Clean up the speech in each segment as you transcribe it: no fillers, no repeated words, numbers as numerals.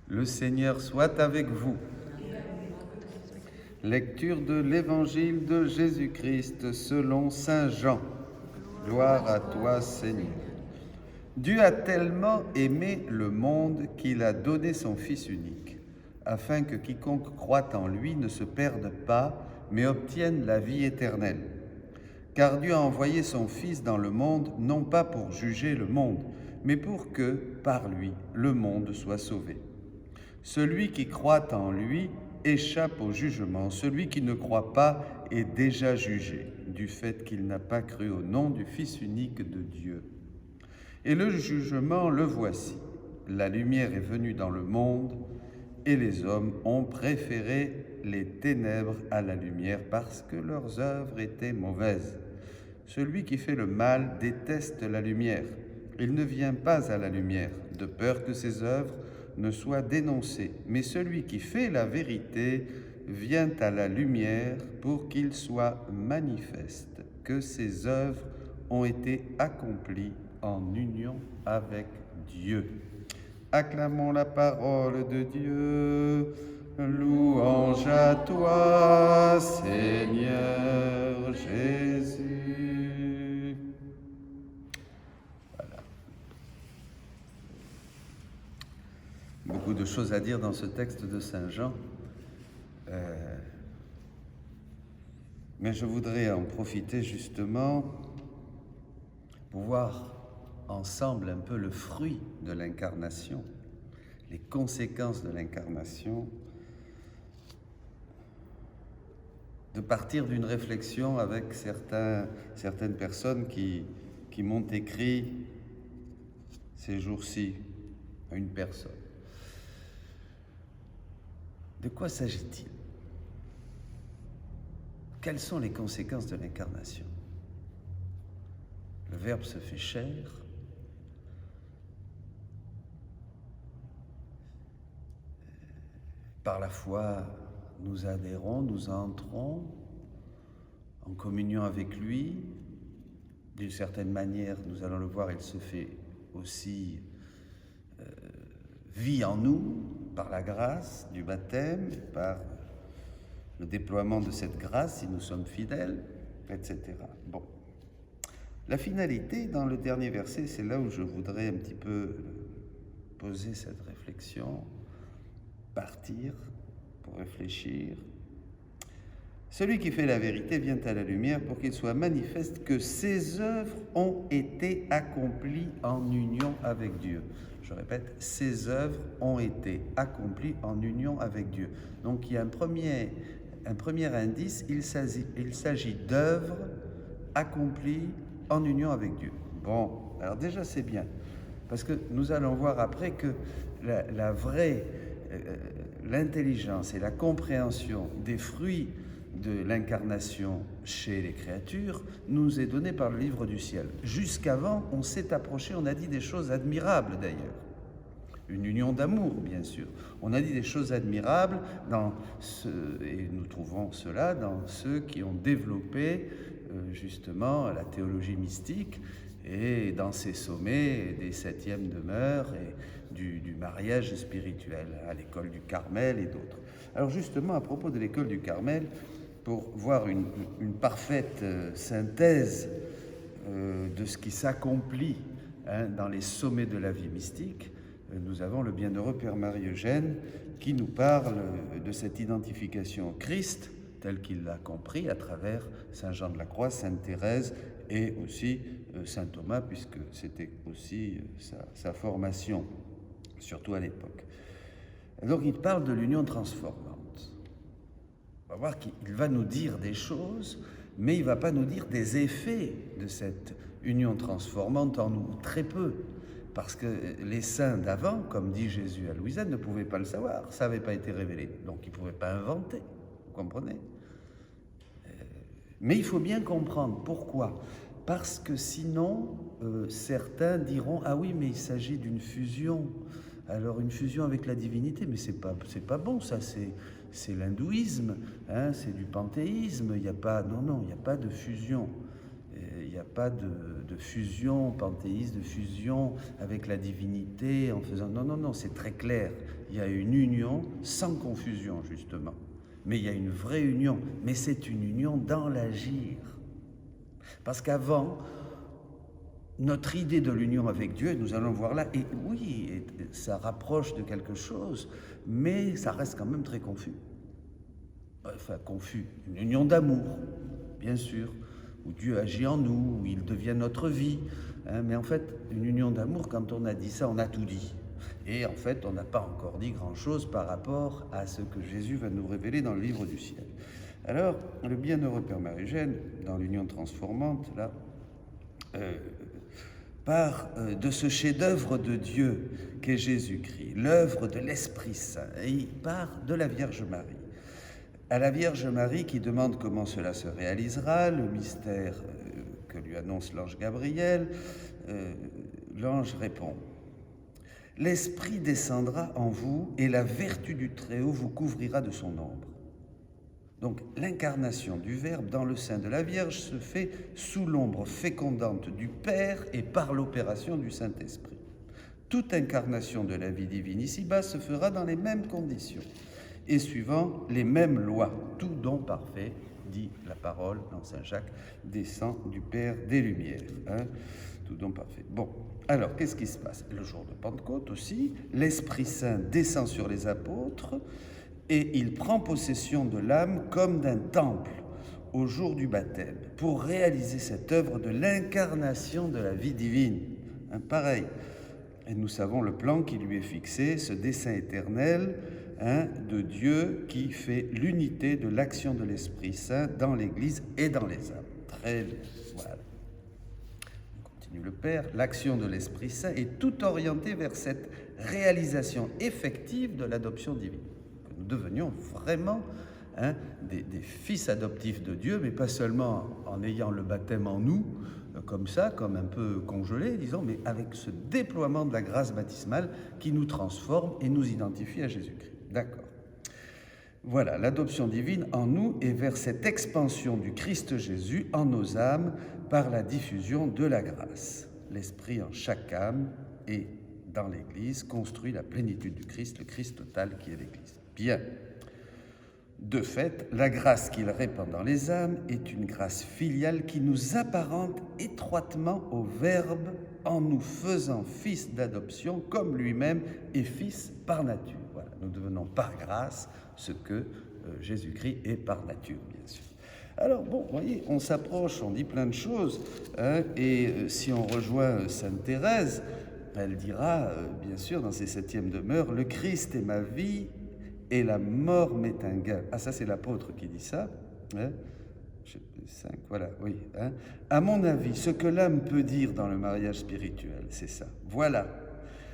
Le Seigneur soit avec vous. Lecture de l'Évangile de Jésus-Christ selon saint Jean. Gloire à toi, Seigneur. Dieu a tellement aimé le monde qu'il a donné son Fils unique, afin que quiconque croit en lui ne se perde pas, mais obtienne la vie éternelle. Car Dieu a envoyé son Fils dans le monde, non pas pour juger le monde, mais pour que, par lui, le monde soit sauvé. Celui qui croit en lui échappe au jugement. Celui qui ne croit pas est déjà jugé, du fait qu'il n'a pas cru au nom du Fils unique de Dieu. Et le jugement, le voici. La lumière est venue dans le monde, et les hommes ont préféré les ténèbres à la lumière parce que leurs œuvres étaient mauvaises. Celui qui fait le mal déteste la lumière. Il ne vient pas à la lumière, de peur que ses œuvres ne soient dénoncées. Mais celui qui fait la vérité vient à la lumière pour qu'il soit manifeste que ses œuvres ont été accomplies en union avec Dieu. Acclamons la parole de Dieu. Louange à toi, Seigneur Jésus. Voilà. Beaucoup de choses à dire dans ce texte de saint Jean. Mais je voudrais en profiter justement pour voir ensemble un peu le fruit de l'incarnation, les conséquences de l'incarnation, de partir d'une réflexion avec certaines personnes qui m'ont écrit ces jours-ci à une personne. De quoi s'agit-il? Quelles sont les conséquences de l'incarnation? Le Verbe se fait chair. Par la foi, nous adhérons, nous entrons en communion avec lui. D'une certaine manière, nous allons le voir, il se fait aussi vie en nous par la grâce du baptême, par le déploiement de cette grâce si nous sommes fidèles, etc. Bon. La finalité, dans le dernier verset, c'est là où je voudrais un petit peu poser cette réflexion, partir pour réfléchir. Celui qui fait la vérité vient à la lumière pour qu'il soit manifeste que ses œuvres ont été accomplies en union avec Dieu. Je répète, ses œuvres ont été accomplies en union avec Dieu. Donc il y a un premier indice, il s'agit d'œuvres accomplies en union avec Dieu. Bon, alors déjà c'est bien, parce que nous allons voir après que la vraie l'intelligence et la compréhension des fruits de l'incarnation chez les créatures nous est donnée par le livre du ciel. Jusqu'avant, on s'est approché, on a dit des choses admirables d'ailleurs. Une union d'amour, bien sûr. On a dit des choses admirables et nous trouvons cela dans ceux qui ont développé justement la théologie mystique et dans ces sommets des septièmes demeures et du mariage spirituel à l'école du Carmel et d'autres. Alors justement, à propos de l'école du Carmel, pour voir une parfaite synthèse de ce qui s'accomplit dans les sommets de la vie mystique, nous avons le bienheureux Père Marie-Eugène qui nous parle de cette identification au Christ tel qu'il l'a compris à travers Saint Jean de la Croix, Sainte Thérèse et aussi Saint Thomas, puisque c'était aussi sa formation, surtout à l'époque. Donc il parle de l'union transformante. On va voir qu'il va nous dire des choses, mais il ne va pas nous dire des effets de cette union transformante en nous, très peu. Parce que les saints d'avant, comme dit Jésus à Louisane, ne pouvaient pas le savoir, ça n'avait pas été révélé. Donc ils ne pouvaient pas inventer, vous comprenez? Mais il faut bien comprendre pourquoi. Parce que sinon, certains diront « Ah oui, mais il s'agit d'une fusion. » Alors une fusion avec la divinité, mais c'est pas bon, ça c'est l'hindouisme, hein, c'est du panthéisme, il n'y a pas de fusion. Il n'y a pas de fusion panthéiste, de fusion avec la divinité en faisant... Non, c'est très clair. il y a une union sans confusion, justement. Mais il y a une vraie union, mais c'est une union dans l'agir. Parce qu'avant, notre idée de l'union avec Dieu, nous allons voir là, et oui, ça rapproche de quelque chose, mais ça reste quand même très confus. Enfin, confus, une union d'amour, bien sûr, où Dieu agit en nous, où il devient notre vie. Mais en fait, une union d'amour, quand on a dit ça, on a tout dit. Et en fait, on n'a pas encore dit grand-chose par rapport à ce que Jésus va nous révéler dans le livre du ciel. Alors, le bienheureux Père Marie-Eugène, dans l'union transformante, là, part de ce chef-d'œuvre de Dieu qu'est Jésus-Christ, l'œuvre de l'Esprit Saint, et il part de la Vierge Marie. À la Vierge Marie qui demande comment cela se réalisera, le mystère que lui annonce l'ange Gabriel, l'ange répond « L'Esprit descendra en vous et la vertu du Très-Haut vous couvrira de son ombre. » Donc l'incarnation du Verbe dans le sein de la Vierge se fait sous l'ombre fécondante du Père et par l'opération du Saint-Esprit. Toute incarnation de la vie divine ici-bas se fera dans les mêmes conditions et suivant les mêmes lois. Tout don parfait, dit la parole dans Saint Jacques, descend du Père des Lumières. Tout don parfait. Bon, alors qu'est-ce qui se passe? Le jour de Pentecôte aussi, l'Esprit Saint descend sur les apôtres et il prend possession de l'âme comme d'un temple au jour du baptême pour réaliser cette œuvre de l'incarnation de la vie divine. Pareil. Et nous savons le plan qui lui est fixé, ce dessein éternel de Dieu qui fait l'unité de l'action de l'Esprit Saint dans l'Église et dans les âmes. Très bien, voilà. On continue le Père. L'action de l'Esprit Saint est tout orientée vers cette réalisation effective de l'adoption divine. Que nous devenions vraiment des fils adoptifs de Dieu, mais pas seulement en ayant le baptême en nous, comme ça, comme un peu congelé, disons, mais avec ce déploiement de la grâce baptismale qui nous transforme et nous identifie à Jésus-Christ. D'accord. Voilà, l'adoption divine en nous et vers cette expansion du Christ Jésus en nos âmes par la diffusion de la grâce. L'Esprit en chaque âme et dans l'Église construit la plénitude du Christ, le Christ total qui est l'Église. Bien. De fait, la grâce qu'il répand dans les âmes est une grâce filiale qui nous apparente étroitement au Verbe en nous faisant fils d'adoption comme lui-même est fils par nature. Voilà, nous devenons par grâce ce que Jésus-Christ est par nature, bien sûr. Alors bon, vous voyez, on s'approche, on dit plein de choses, et si on rejoint Sainte Thérèse, elle dira, bien sûr, dans ses 7e demeures, « Le Christ est ma vie, et la mort m'est un gain. » Ah, ça, c'est l'apôtre qui dit ça. 5, voilà, oui. À mon avis, ce que l'âme peut dire dans le mariage spirituel, c'est ça. Voilà,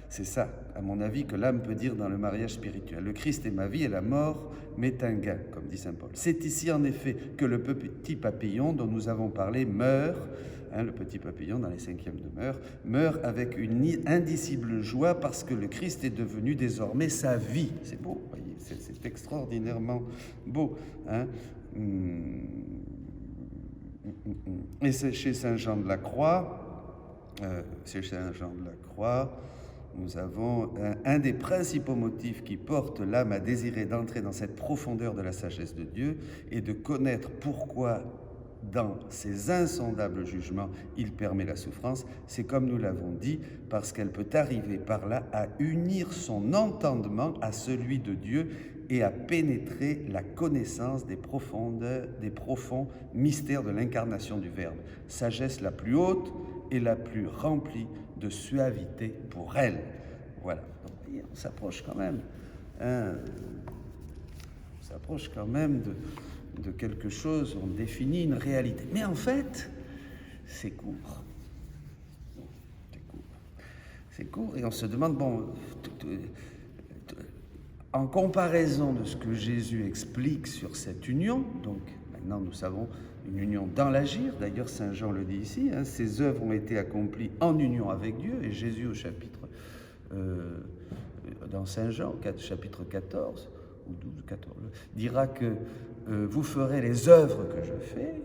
c'est ça, à mon avis, que l'âme peut dire dans le mariage spirituel. Le Christ est ma vie et la mort m'est un gain, comme dit saint Paul. C'est ici, en effet, que le petit papillon dont nous avons parlé meurt, le petit papillon dans les 5e demeures, meurt avec une indicible joie parce que le Christ est devenu désormais sa vie. C'est beau, voyez, c'est extraordinairement beau. Et c'est chez Saint Jean de la Croix, nous avons un des principaux motifs qui portent l'âme à désirer d'entrer dans cette profondeur de la sagesse de Dieu et de connaître pourquoi dans ses insondables jugements, il permet la souffrance, c'est comme nous l'avons dit, parce qu'elle peut arriver par là à unir son entendement à celui de Dieu et à pénétrer la connaissance des profonds mystères de l'incarnation du Verbe, sagesse la plus haute et la plus remplie de suavité pour elle. Voilà, donc on s'approche quand même, de quelque chose, on définit une réalité. Mais en fait, c'est court. C'est court et on se demande, bon, en comparaison de ce que Jésus explique sur cette union, donc maintenant nous savons une union dans l'agir, d'ailleurs Saint Jean le dit ici, ces œuvres ont été accomplies en union avec Dieu, et Jésus au chapitre, dans Saint Jean, chapitre 14, ou 12, 14, dira que vous ferez les œuvres que je fais.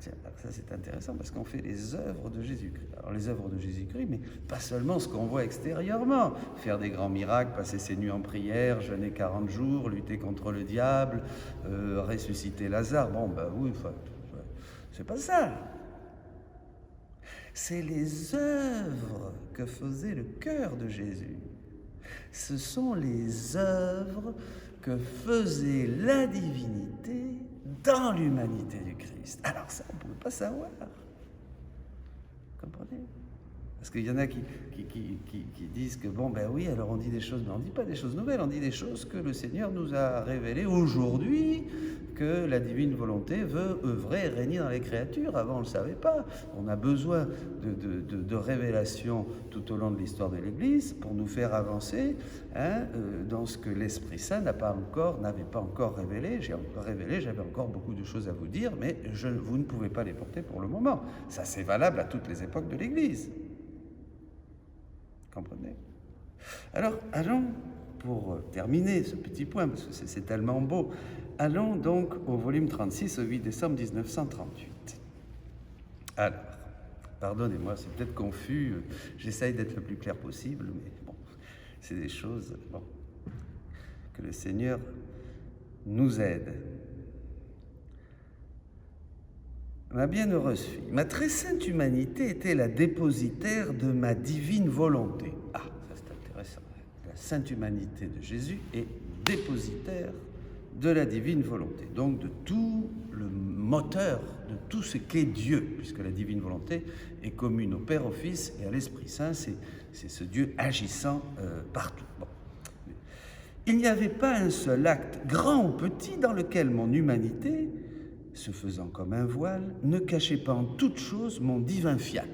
tiens, alors ça c'est intéressant parce qu'on fait les œuvres de Jésus-Christ. Alors les œuvres de Jésus-Christ, mais pas seulement ce qu'on voit extérieurement. Faire des grands miracles, passer ses nuits en prière, jeûner 40 jours, lutter contre le diable, ressusciter Lazare. Bon, ben oui, enfin, c'est pas ça. C'est les œuvres que faisait le cœur de Jésus. Ce sont les œuvres que faisait la divinité dans l'humanité du Christ. Alors ça, on ne pouvait pas savoir. Vous comprenez? Parce qu'il y en a qui disent que, bon, ben oui, alors on dit des choses, mais on ne dit pas des choses nouvelles, on dit des choses que le Seigneur nous a révélées aujourd'hui, que la divine volonté veut œuvrer et régner dans les créatures. Avant, on ne le savait pas. On a besoin de révélations tout au long de l'histoire de l'Église pour nous faire avancer dans ce que l'Esprit Saint n'avait pas encore révélé. J'avais encore beaucoup de choses à vous dire, mais vous ne pouvez pas les porter pour le moment. Ça, c'est valable à toutes les époques de l'Église. Comprenez? Alors, allons, pour terminer ce petit point, parce que c'est tellement beau, allons donc au volume 36, au 8 décembre 1938. Alors, pardonnez-moi, c'est peut-être confus, j'essaye d'être le plus clair possible, mais bon, c'est des choses, bon, que le Seigneur nous aide. Ma bienheureuse fille, ma très sainte humanité était la dépositaire de ma divine volonté. Ah, ça c'est intéressant. La sainte humanité de Jésus est dépositaire de la divine volonté. Donc de tout le moteur, de tout ce qu'est Dieu, puisque la divine volonté est commune au Père, au Fils et à l'Esprit Saint. C'est ce Dieu agissant partout. Bon. Il n'y avait pas un seul acte, grand ou petit, dans lequel mon humanité, se faisant comme un voile, ne cachait pas en toute chose mon divin fiat.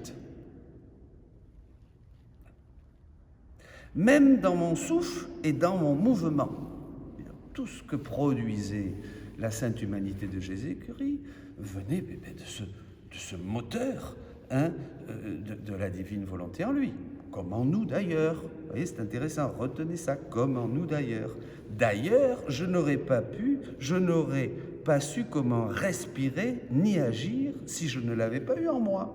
Même dans mon souffle et dans mon mouvement, tout ce que produisait la sainte humanité de Jésus-Christ venait de ce moteur de la divine volonté en lui, comme en nous d'ailleurs. Vous voyez, c'est intéressant, retenez ça, comme en nous d'ailleurs. D'ailleurs, je n'aurais pas su comment respirer ni agir si je ne l'avais pas eu en moi.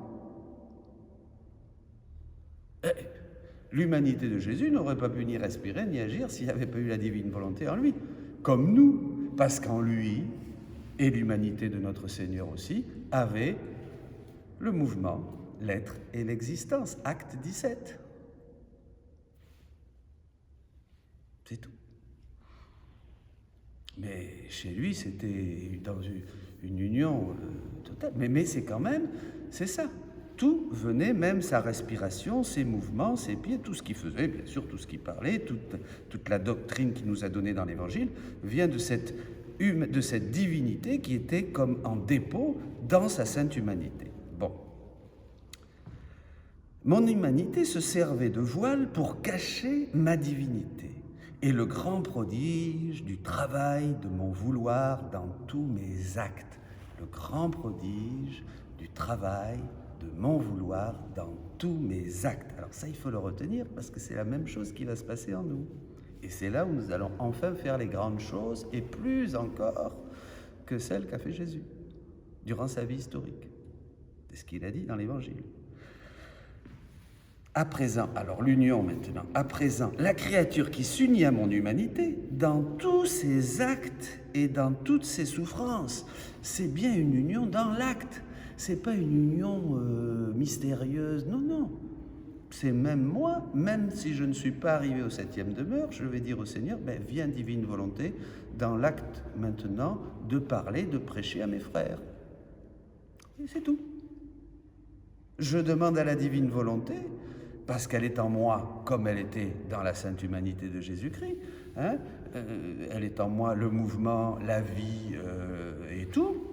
L'humanité de Jésus n'aurait pas pu ni respirer ni agir s'il n'avait pas eu la divine volonté en lui, comme nous, parce qu'en lui, et l'humanité de notre Seigneur aussi, avait le mouvement, l'être et l'existence. Acte 17. C'est tout. Mais chez lui, c'était dans une union totale. Mais c'est quand même, c'est ça. Tout venait, même sa respiration, ses mouvements, ses pieds, tout ce qu'il faisait, bien sûr, tout ce qu'il parlait, toute la doctrine qu'il nous a donnée dans l'Évangile, vient de cette divinité qui était comme en dépôt dans sa sainte humanité. Bon. Mon humanité se servait de voile pour cacher ma divinité. Et le grand prodige du travail de mon vouloir dans tous mes actes. Le grand prodige du travail de mon vouloir dans tous mes actes. Alors ça, il faut le retenir parce que c'est la même chose qui va se passer en nous. Et c'est là où nous allons enfin faire les grandes choses, et plus encore que celles qu'a fait Jésus durant sa vie historique. C'est ce qu'il a dit dans l'Évangile. À présent, alors l'union maintenant, à présent, la créature qui s'unit à mon humanité, dans tous ses actes et dans toutes ses souffrances, c'est bien une union dans l'acte. C'est pas une union mystérieuse, non, non. C'est même moi, même si je ne suis pas arrivé au 7e demeure, je vais dire au Seigneur, viens divine volonté, dans l'acte maintenant, de parler, de prêcher à mes frères. Et c'est tout. Je demande à la divine volonté, parce qu'elle est en moi comme elle était dans la sainte humanité de Jésus-Christ. Elle est en moi le mouvement, la vie et tout.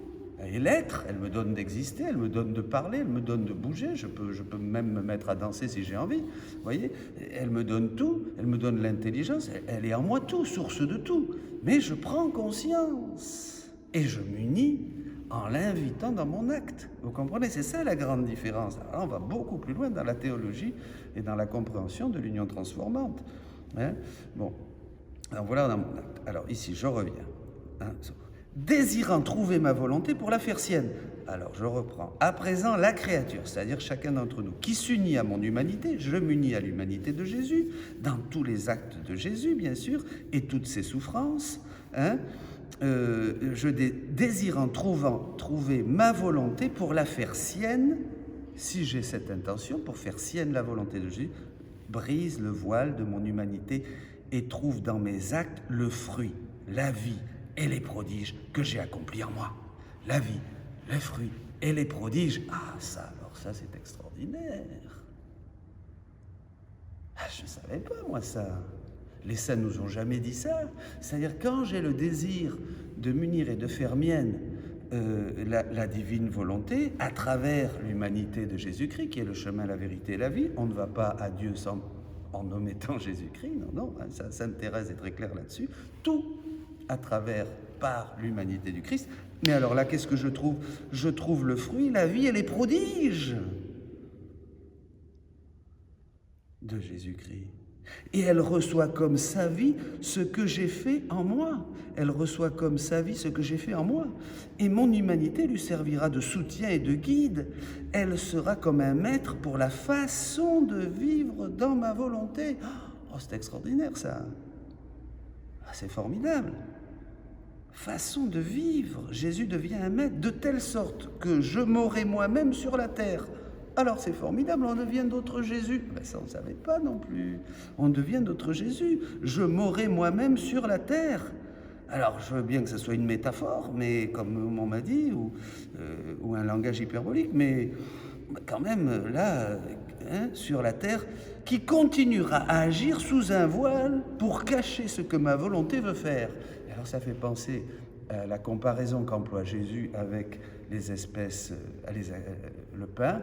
Et l'être, elle me donne d'exister, elle me donne de parler, elle me donne de bouger. Je peux même me mettre à danser si j'ai envie. Vous voyez, elle me donne tout, elle me donne l'intelligence. Elle est en moi tout, source de tout. Mais je prends conscience et je m'unis en l'invitant dans mon acte. Vous comprenez? C'est ça la grande différence. Alors, on va beaucoup plus loin dans la théologie et dans la compréhension de l'union transformante. Bon, alors voilà dans mon acte. Alors ici, je reviens. désirant trouver ma volonté pour la faire sienne. Alors je reprends. À présent, la créature, c'est-à-dire chacun d'entre nous, qui s'unit à mon humanité, je m'unis à l'humanité de Jésus, dans tous les actes de Jésus, bien sûr, et toutes ses souffrances, désirant trouver ma volonté pour la faire sienne, si j'ai cette intention, pour faire sienne la volonté de Jésus, brise le voile de mon humanité et trouve dans mes actes le fruit, la vie et les prodiges que j'ai accomplis en moi. La vie, les fruits et les prodiges. Ah, ça, alors ça, c'est extraordinaire. Ah, je ne savais pas, moi, ça. Les saints nous ont jamais dit ça. C'est-à-dire, quand j'ai le désir de m'unir et de faire mienne la divine volonté, à travers l'humanité de Jésus-Christ, qui est le chemin, la vérité et la vie, on ne va pas à Dieu en omettant Jésus-Christ, non, Sainte Thérèse est très claire là-dessus, tout à travers, par l'humanité du Christ. Mais alors là, qu'est-ce que je trouve? Je trouve le fruit, la vie et les prodiges de Jésus-Christ. Et elle reçoit comme sa vie ce que j'ai fait en moi. Elle reçoit comme sa vie ce que j'ai fait en moi. Et mon humanité lui servira de soutien et de guide. Elle sera comme un maître pour la façon de vivre dans ma volonté. Oh, c'est extraordinaire ça. Ah, c'est formidable. Façon de vivre. Jésus devient un maître de telle sorte que je m'aurai moi-même sur la terre. Alors c'est formidable, on devient d'autres Jésus. Ben ça on ne savait pas non plus. On devient d'autres Jésus. Je m'aurai moi-même sur la terre. Alors je veux bien que ce soit une métaphore, mais comme on m'a dit, ou un langage hyperbolique, mais quand même là, sur la terre, qui continuera à agir sous un voile pour cacher ce que ma volonté veut faire. Et alors ça fait penser à la comparaison qu'emploie Jésus avec les espèces, le pain,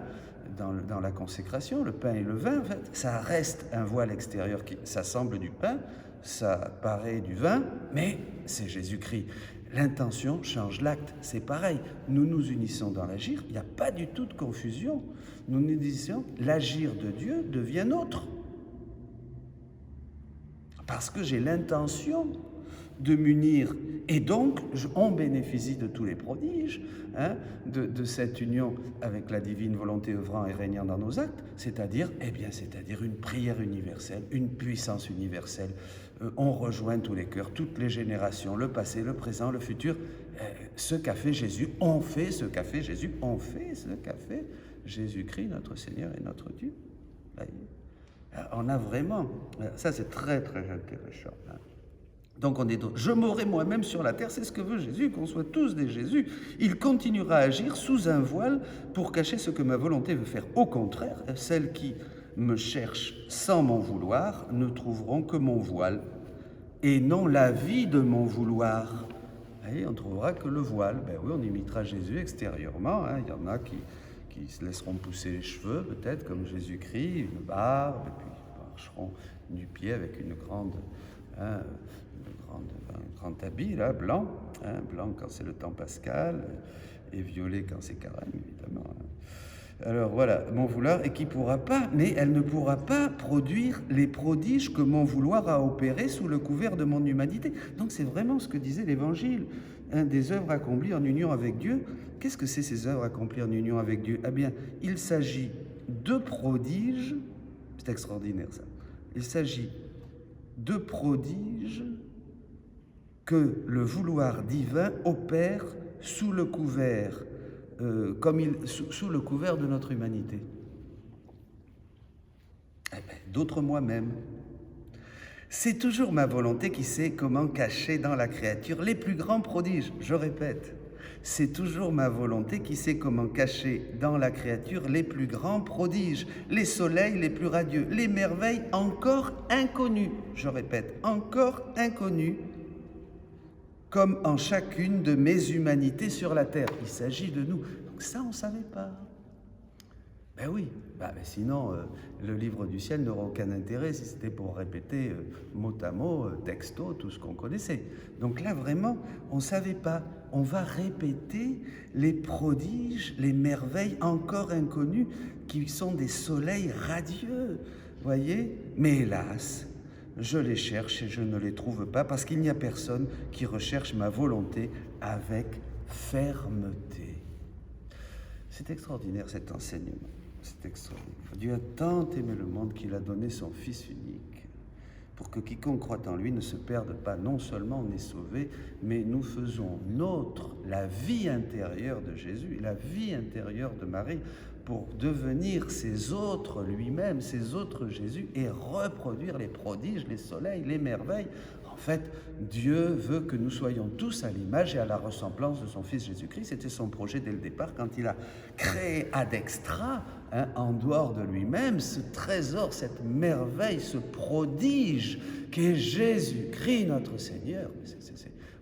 dans la consécration, le pain et le vin, en fait, ça reste un voile extérieur, ça semble du pain, ça paraît du vin, mais c'est Jésus-Christ. L'intention change l'acte, c'est pareil. Nous nous unissons dans l'agir, il n'y a pas du tout de confusion. Nous nous disons, l'agir de Dieu devient nôtre. Parce que j'ai l'intention de m'unir. Et donc, on bénéficie de tous les prodiges, de cette union avec la divine volonté œuvrant et régnant dans nos actes, c'est-à-dire une prière universelle, une puissance universelle. On rejoint tous les cœurs, toutes les générations, le passé, le présent, le futur. Ce qu'a fait Jésus, on fait ce qu'a fait Jésus, on fait ce qu'a fait Jésus-Christ, notre Seigneur et notre Dieu. On a vraiment... Ça, c'est très, très intéressant. Donc on est d'autres. Je m'aurai moi-même sur la terre, c'est ce que veut Jésus, qu'on soit tous des Jésus. Il continuera à agir sous un voile pour cacher ce que ma volonté veut faire. Au contraire, celles qui me cherchent sans m'en vouloir ne trouveront que mon voile et non la vie de mon vouloir. Et on ne trouvera que le voile. Ben oui, on imitera Jésus extérieurement. Il y en a qui se laisseront pousser les cheveux, peut-être, comme Jésus-Christ, une barbe, et puis ils marcheront du pied avec une grande... un grand habit, là, blanc, blanc quand c'est le temps pascal, et violet quand c'est carême, évidemment. Alors voilà, mon vouloir, et qui pourra pas, mais elle ne pourra pas produire les prodiges que mon vouloir a opérés sous le couvert de mon humanité. Donc c'est vraiment ce que disait l'Évangile, des œuvres accomplies en union avec Dieu. Qu'est-ce que c'est ces œuvres accomplies en union avec Dieu? Eh bien, il s'agit de prodiges, c'est extraordinaire ça, il s'agit de prodiges que le vouloir divin opère sous le couvert, sous le couvert de notre humanité. D'autres moi-même. C'est toujours ma volonté qui sait comment cacher dans la créature les plus grands prodiges. Je répète, c'est toujours ma volonté qui sait comment cacher dans la créature les plus grands prodiges, les soleils les plus radieux, les merveilles encore inconnues. Je répète, encore inconnues, comme en chacune de mes humanités sur la terre. Il s'agit de nous. Donc ça, on ne savait pas. Ben oui, mais sinon, le livre du ciel n'aurait aucun intérêt si c'était pour répéter mot à mot, texto, tout ce qu'on connaissait. Donc là, vraiment, on ne savait pas. On va répéter les prodiges, les merveilles encore inconnues, qui sont des soleils radieux, voyez. Mais hélas, je les cherche et je ne les trouve pas, parce qu'il n'y a personne qui recherche ma volonté avec fermeté. C'est extraordinaire cet enseignement, c'est extraordinaire. Dieu a tant aimé le monde qu'il a donné son Fils unique, pour que quiconque croit en lui ne se perde pas. Non seulement on est sauvé, mais nous faisons nôtre la vie intérieure de Jésus, la vie intérieure de Marie, pour devenir ses autres lui-même, ses autres Jésus, et reproduire les prodiges, les soleils, les merveilles. En fait, Dieu veut que nous soyons tous à l'image et à la ressemblance de son Fils Jésus-Christ. C'était son projet dès le départ, quand il a créé ad extra, en dehors de lui-même, ce trésor, cette merveille, ce prodige qu'est Jésus-Christ notre Seigneur.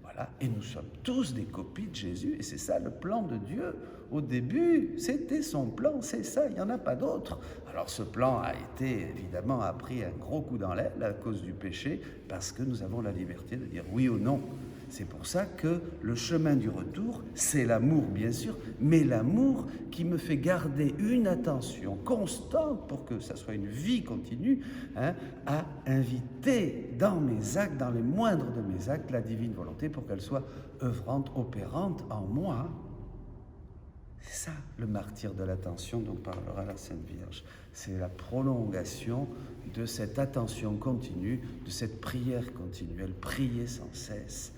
Voilà. Et nous sommes tous des copies de Jésus, et c'est ça le plan de Dieu. Au début, c'était son plan, c'est ça, il n'y en a pas d'autre. Alors ce plan a pris un gros coup dans l'aile à cause du péché, parce que nous avons la liberté de dire oui ou non. C'est pour ça que le chemin du retour, c'est l'amour bien sûr, mais l'amour qui me fait garder une attention constante pour que ça soit une vie continue, à inviter dans mes actes, dans les moindres de mes actes, la divine volonté pour qu'elle soit œuvrante, opérante en moi. C'est ça le martyre de l'attention dont parlera la Sainte Vierge. C'est la prolongation de cette attention continue, de cette prière continuelle. Priez sans cesse,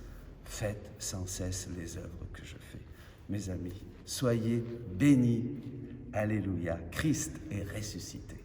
faites sans cesse les œuvres que je fais. Mes amis, soyez bénis. Alléluia, Christ est ressuscité.